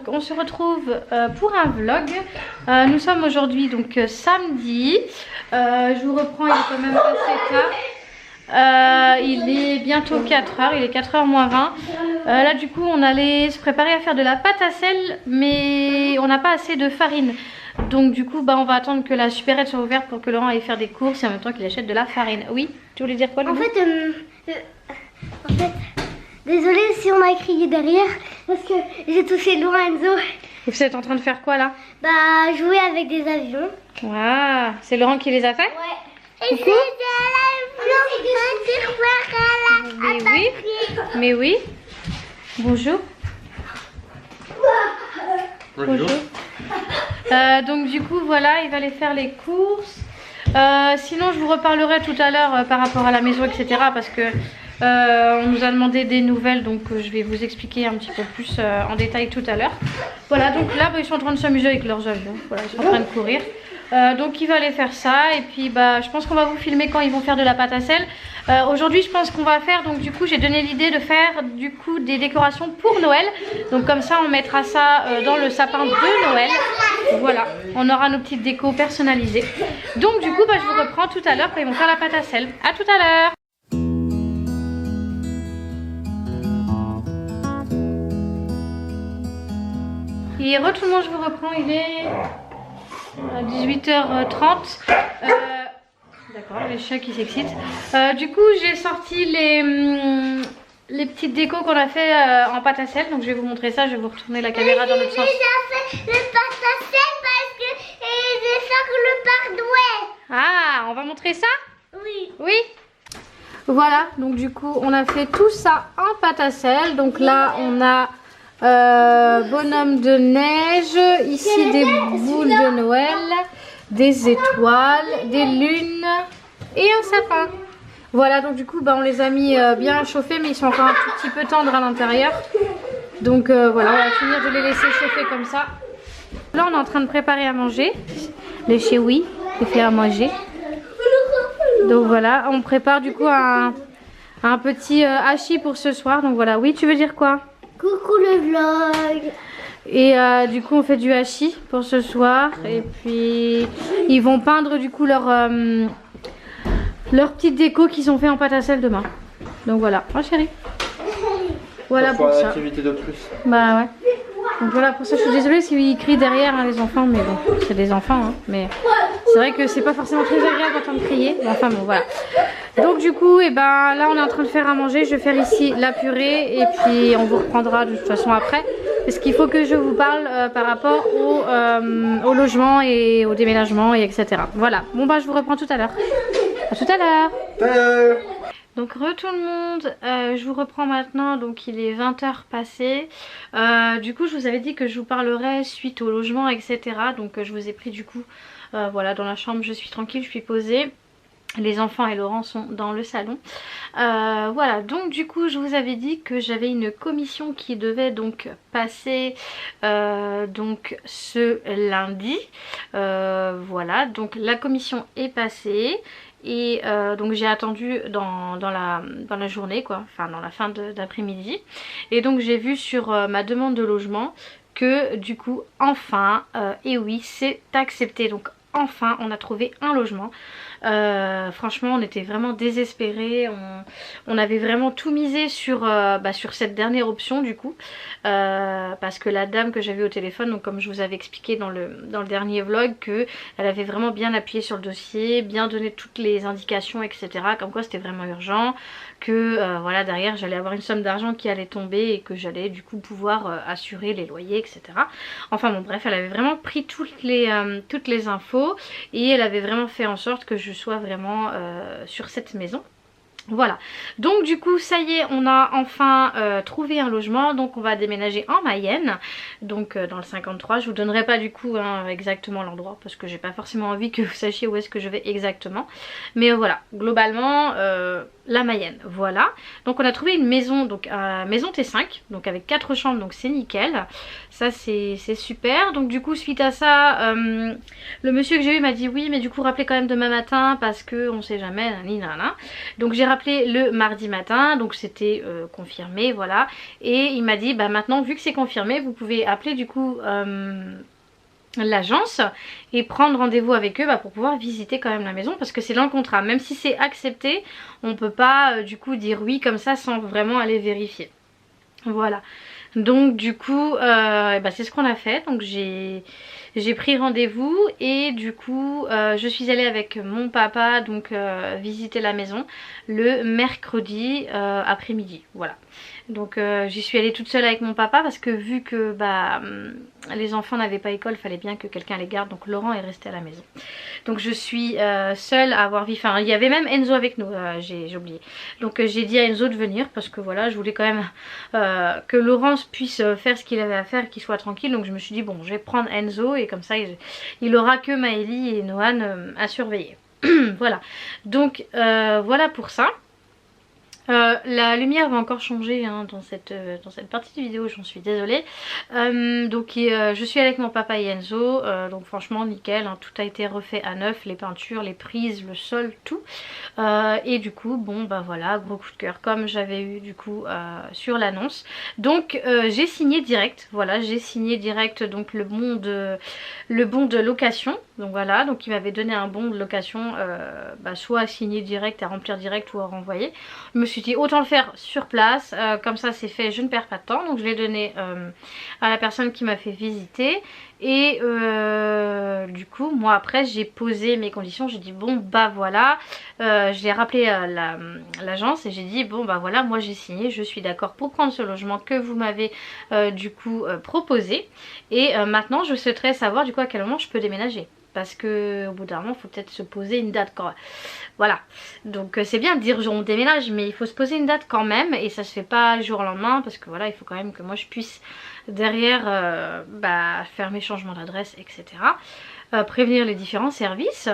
donc on se retrouve pour un vlog. Nous sommes aujourd'hui donc samedi. Je vous reprends, il est quand même assez tard. Il est bientôt 4h, il est 4h moins 20. Là du coup on allait se préparer à faire de la pâte à sel, mais on n'a pas assez de farine. Donc du coup on va attendre que la supérette soit ouverte pour que Laurent aille faire des courses et en même temps qu'il achète de la farine. Oui, tu voulais dire quoi Loulou? En fait, désolée si on a crié derrière parce que j'ai touché Lorenzo. Et vous êtes en train de faire quoi là? Bah, jouer avec des avions. Waouh, c'est Laurent qui les a fait? Ouais. Et c'est de l'avion. Mais oui, mais oui. Bonjour. Bonjour. Donc du coup voilà, il va aller faire les courses. Sinon je vous reparlerai tout à l'heure par rapport à la maison, etc. Parce que on nous a demandé des nouvelles, donc je vais vous expliquer un petit peu plus en détail tout à l'heure. Voilà, donc là ils sont en train de s'amuser avec leurs avions. Voilà, ils sont en train de courir. Donc il va aller faire ça et puis je pense qu'on va vous filmer quand ils vont faire de la pâte à sel. Aujourd'hui je pense qu'on va faire, donc du coup j'ai donné l'idée de faire du coup des décorations pour Noël. Donc comme ça on mettra ça dans le sapin de Noël. Voilà, on aura nos petites décos personnalisées. Donc du coup je vous reprends tout à l'heure quand ils vont faire la pâte à sel. A tout à l'heure. Et tout le monde, je vous reprends, il est 18h30. D'accord, les chats qui s'excitent. Du coup, j'ai sorti les petites décos qu'on a fait en pâte à sel. Donc je vais vous montrer ça, je vais vous retourner la caméra dans l'autre sens. J'ai fait le pâte à sel parce que je sors le pardouet. Ah, on va montrer ça? Oui. Oui. Voilà, donc du coup, on a fait tout ça en pâte à sel. Donc là, on a bonhomme de neige, ici des boules de Noël, des étoiles, des lunes et un sapin. Voilà, donc du coup on les a mis bien chauffés, mais ils sont encore un tout petit peu tendres à l'intérieur. Donc voilà, on va finir de les laisser chauffer comme ça. Là on est en train de préparer à manger. Le chéoui est fait à manger. Donc voilà, on prépare du coup un petit hachis pour ce soir. Donc voilà, oui, tu veux dire quoi? Coucou le vlog. Et du coup on fait du hachis pour ce soir. Et puis ils vont peindre du coup leur petite déco qu'ils ont fait en pâte à sel demain. Donc voilà, oh chérie. Voilà pour ça. Activité de plus. Bah ouais. Donc voilà pour ça, je suis désolée s'ils crient derrière hein, les enfants, mais bon, c'est des enfants hein, mais c'est vrai que c'est pas forcément très agréable d'entendre crier, mais enfin bon voilà. Donc du coup, là on est en train de faire à manger, je vais faire ici la purée et puis on vous reprendra de toute façon après. Parce qu'il faut que je vous parle par rapport au logement et au déménagement et etc. Voilà, bon je vous reprends tout à l'heure. À tout à l'heure. Donc tout le monde, je vous reprends maintenant, donc il est 20h passé. Du coup je vous avais dit que je vous parlerai suite au logement etc. Donc je vous ai pris du coup, voilà, dans la chambre, je suis tranquille, je suis posée. Les enfants et Laurent sont dans le salon. Voilà, donc du coup je vous avais dit que j'avais une commission qui devait donc passer donc ce lundi. Voilà, donc la commission est passée. Et donc j'ai attendu dans la journée quoi, enfin dans la fin d'après-midi. Et donc j'ai vu sur ma demande de logement que du coup enfin, et oui c'est accepté. Donc enfin on a trouvé un logement. Franchement on était vraiment désespérés, on avait vraiment tout misé sur cette dernière option du coup, parce que la dame que j'avais au téléphone, donc comme je vous avais expliqué dans le dernier vlog, que elle avait vraiment bien appuyé sur le dossier, bien donné toutes les indications etc, comme quoi c'était vraiment urgent, que voilà derrière j'allais avoir une somme d'argent qui allait tomber et que j'allais du coup pouvoir assurer les loyers etc. Enfin bon bref, elle avait vraiment pris toutes les infos et elle avait vraiment fait en sorte que je sois vraiment sur cette maison. Voilà, donc du coup ça y est, on a enfin trouvé un logement. Donc on va déménager en Mayenne, donc dans le 53. Je vous donnerai pas du coup exactement l'endroit parce que j'ai pas forcément envie que vous sachiez où est-ce que je vais exactement. Mais voilà, globalement la Mayenne. Voilà, donc on a trouvé une maison, donc maison T5, donc avec 4 chambres, donc c'est nickel. Ça c'est super. Donc du coup suite à ça, le monsieur que j'ai eu m'a dit oui mais du coup rappelez quand même demain matin parce que on sait jamais, nani nana. Donc j'ai rappelé le mardi matin, donc c'était confirmé, voilà. Et il m'a dit bah maintenant vu que c'est confirmé, vous pouvez appeler du coup l'agence et prendre rendez-vous avec eux pour pouvoir visiter quand même la maison parce que c'est dans le contrat. Même si c'est accepté, on peut pas du coup dire oui comme ça sans vraiment aller vérifier. Voilà. Donc du coup c'est ce qu'on a fait. Donc j'ai pris rendez-vous et du coup je suis allée avec mon papa donc visiter la maison le mercredi après-midi. Voilà. Donc j'y suis allée toute seule avec mon papa parce que vu que les enfants n'avaient pas école, fallait bien que quelqu'un les garde. Donc Laurent est resté à la maison. Donc je suis seule à avoir vu. Enfin il y avait même Enzo avec nous, j'ai oublié. Donc j'ai dit à Enzo de venir parce que voilà je voulais quand même que Laurence puisse faire ce qu'il avait à faire, qu'il soit tranquille. Donc je me suis dit bon je vais prendre Enzo et comme ça il aura que Maëlie et Noan à surveiller. Voilà. Donc voilà pour ça. La lumière va encore changer hein, dans cette partie de vidéo, j'en suis désolée. Je suis avec mon papa et Enzo, donc franchement nickel, hein, tout a été refait à neuf, les peintures, les prises, le sol, tout. Et du coup, bon bah voilà, gros coup de cœur comme j'avais eu du coup sur l'annonce. Donc j'ai signé direct, voilà, j'ai signé direct donc le bon de location. Donc voilà, donc il m'avait donné un bon de location, soit à signer direct, à remplir direct ou à renvoyer. Je me suis dit autant le faire sur place, comme ça c'est fait, je ne perds pas de temps. Donc je l'ai donné à la personne qui m'a fait visiter. Et du coup moi après j'ai posé mes conditions, j'ai dit bon bah voilà, je l'ai rappelé à l'agence et j'ai dit bon bah voilà moi j'ai signé, je suis d'accord pour prendre ce logement que vous m'avez du coup proposé. Et maintenant je souhaiterais savoir du coup à quel moment je peux déménager. Parce que au bout d'un moment il faut peut-être se poser une date quand même. Voilà, donc c'est bien de dire on déménage mais il faut se poser une date quand même. Et ça se fait pas du jour au lendemain parce que voilà il faut quand même que moi je puisse derrière faire mes changements d'adresse etc. Prévenir les différents services.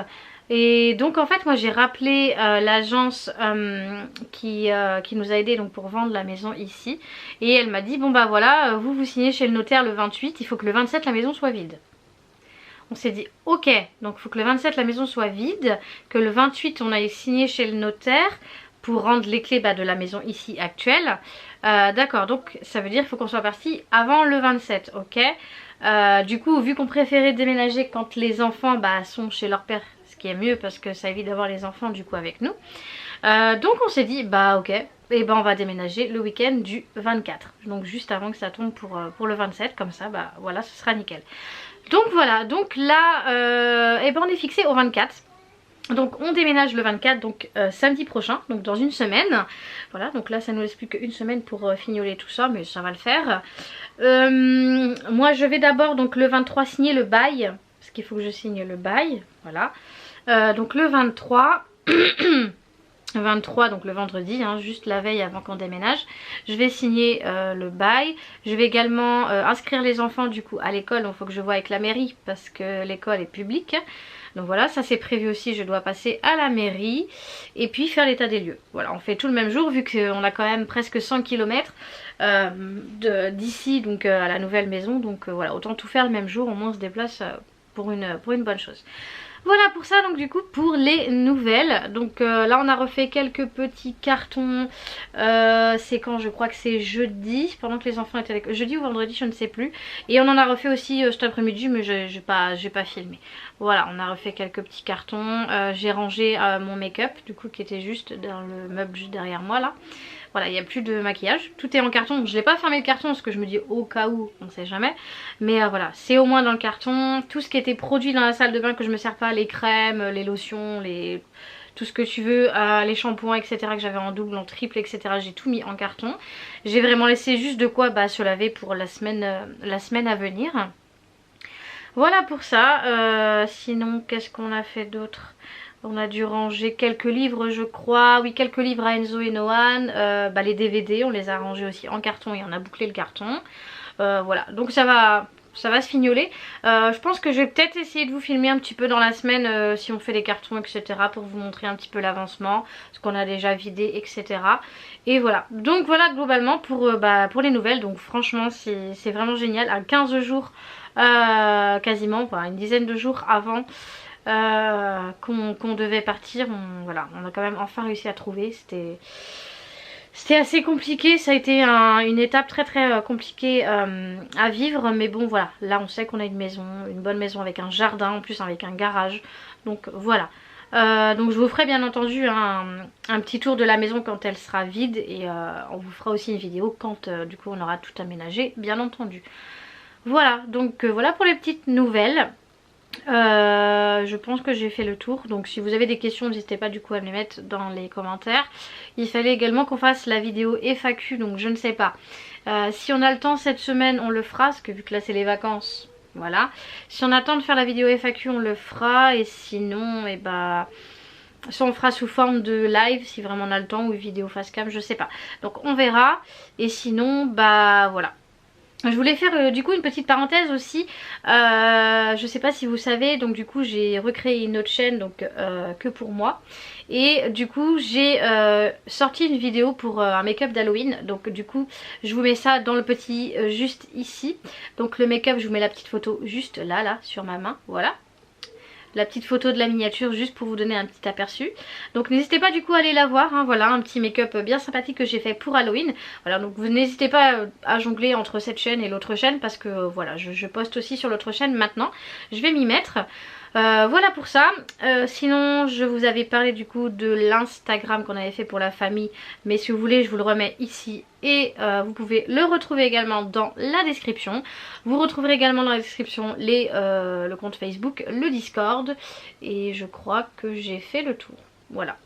Et donc en fait moi j'ai rappelé l'agence qui nous a aidé donc pour vendre la maison ici. Et elle m'a dit bon bah voilà vous signez chez le notaire le 28, il faut que le 27 la maison soit vide. On s'est dit ok, donc il faut que le 27 la maison soit vide, que le 28 on aille signer chez le notaire pour rendre les clés de la maison ici actuelle. D'accord, donc ça veut dire qu'il faut qu'on soit parti avant le 27, ok. Du coup vu qu'on préférait déménager quand les enfants sont chez leur père, ce qui est mieux parce que ça évite d'avoir les enfants du coup avec nous. Donc on s'est dit ok, et on va déménager le week-end du 24, donc juste avant que ça tombe pour le 27, comme ça voilà ce sera nickel. Donc voilà, donc là on est fixé au 24. Donc on déménage le 24, donc samedi prochain, donc dans une semaine. Voilà, donc là ça nous laisse plus qu'une semaine pour fignoler tout ça, mais ça va le faire. Moi je vais d'abord donc le 23 signer le bail, parce qu'il faut que je signe le bail, voilà. Donc le 23... 23 donc le vendredi, hein, juste la veille avant qu'on déménage, je vais signer le bail. Je vais également inscrire les enfants du coup à l'école, donc il faut que je voie avec la mairie parce que l'école est publique. Donc voilà, ça c'est prévu aussi, je dois passer à la mairie et puis faire l'état des lieux. Voilà, on fait tout le même jour vu qu'on a quand même presque 100 km d'ici donc à la nouvelle maison. Donc voilà, autant tout faire le même jour, au moins on se déplace pour une bonne chose. Voilà pour ça, donc du coup pour les nouvelles. Donc là on a refait quelques petits cartons. C'est quand, je crois que c'est jeudi, pendant que les enfants étaient avec jeudi ou vendredi, je ne sais plus. Et on en a refait aussi cet après-midi, mais j'ai pas filmé. Voilà, on a refait quelques petits cartons. J'ai rangé mon make-up du coup qui était juste dans le meuble juste derrière moi là. Voilà, il n'y a plus de maquillage, tout est en carton. Je n'ai pas fermé le carton parce que je me dis au cas où, on ne sait jamais. Mais voilà, c'est au moins dans le carton. Tout ce qui était produit dans la salle de bain que je me sers pas, les crèmes, les lotions, tout ce que tu veux, les shampoings etc. que j'avais en double, en triple etc. J'ai tout mis en carton. J'ai vraiment laissé juste de quoi se laver pour la semaine à venir. Voilà pour ça. Sinon qu'est-ce qu'on a fait d'autre ? On a dû ranger quelques livres je crois, oui quelques livres à Enzo et Noan, les DVD on les a rangés aussi en carton et on a bouclé le carton. Voilà, donc ça va ça va se fignoler. Je pense que je vais peut-être essayer de vous filmer un petit peu dans la semaine si on fait les cartons, etc. pour vous montrer un petit peu l'avancement, ce qu'on a déjà vidé, etc. Et voilà. Donc voilà globalement pour les nouvelles. Donc franchement c'est vraiment génial. À 15 jours quasiment, enfin une dizaine de jours avant qu'on devait partir, voilà, on a quand même enfin réussi à trouver. C'était assez compliqué, ça a été une étape très compliquée à vivre, mais bon voilà, là on sait qu'on a une maison, une bonne maison avec un jardin, en plus avec un garage, donc voilà. Donc je vous ferai bien entendu un petit tour de la maison quand elle sera vide et on vous fera aussi une vidéo quand du coup on aura tout aménagé, bien entendu. Voilà, donc voilà pour les petites nouvelles. Je pense que j'ai fait le tour, donc si vous avez des questions n'hésitez pas du coup à me les mettre dans les commentaires. Il fallait également qu'on fasse la vidéo FAQ, donc je ne sais pas si on a le temps cette semaine on le fera, parce que vu que là c'est les vacances, voilà. Si on a le temps de faire la vidéo FAQ on le fera, et sinon soit on fera sous forme de live si vraiment on a le temps, ou vidéo face cam, je sais pas, donc on verra. Et sinon voilà. Je voulais faire du coup une petite parenthèse aussi, je sais pas si vous savez, donc du coup j'ai recréé une autre chaîne donc que pour moi, et du coup j'ai sorti une vidéo pour un make-up d'Halloween, donc du coup je vous mets ça dans le petit juste ici, donc le make-up je vous mets la petite photo juste là sur ma main, voilà. La petite photo de la miniature juste pour vous donner un petit aperçu. Donc n'hésitez pas du coup à aller la voir, hein. Voilà un petit make-up bien sympathique que j'ai fait pour Halloween. Voilà, donc vous n'hésitez pas à jongler entre cette chaîne et l'autre chaîne, parce que voilà je poste aussi sur l'autre chaîne maintenant. Je vais m'y mettre. Voilà pour ça. Sinon je vous avais parlé du coup de l'Instagram qu'on avait fait pour la famille, mais si vous voulez je vous le remets ici, et vous pouvez le retrouver également dans la description. Vous retrouverez également dans la description le compte Facebook, le Discord, et je crois que j'ai fait le tour. Voilà.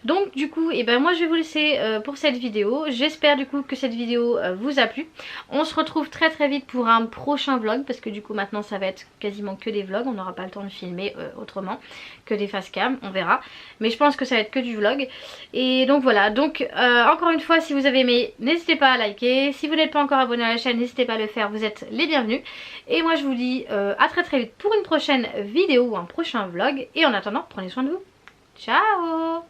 Donc du coup moi je vais vous laisser pour cette vidéo. J'espère du coup que cette vidéo vous a plu. On se retrouve très vite pour un prochain vlog, parce que du coup maintenant ça va être quasiment que des vlogs. On n'aura pas le temps de filmer autrement que des face cam, on verra. Mais je pense que ça va être que du vlog. Et donc voilà, donc encore une fois si vous avez aimé n'hésitez pas à liker. Si vous n'êtes pas encore abonné à la chaîne n'hésitez pas à le faire, vous êtes les bienvenus. Et moi je vous dis à très vite pour une prochaine vidéo ou un prochain vlog. Et en attendant prenez soin de vous. Ciao!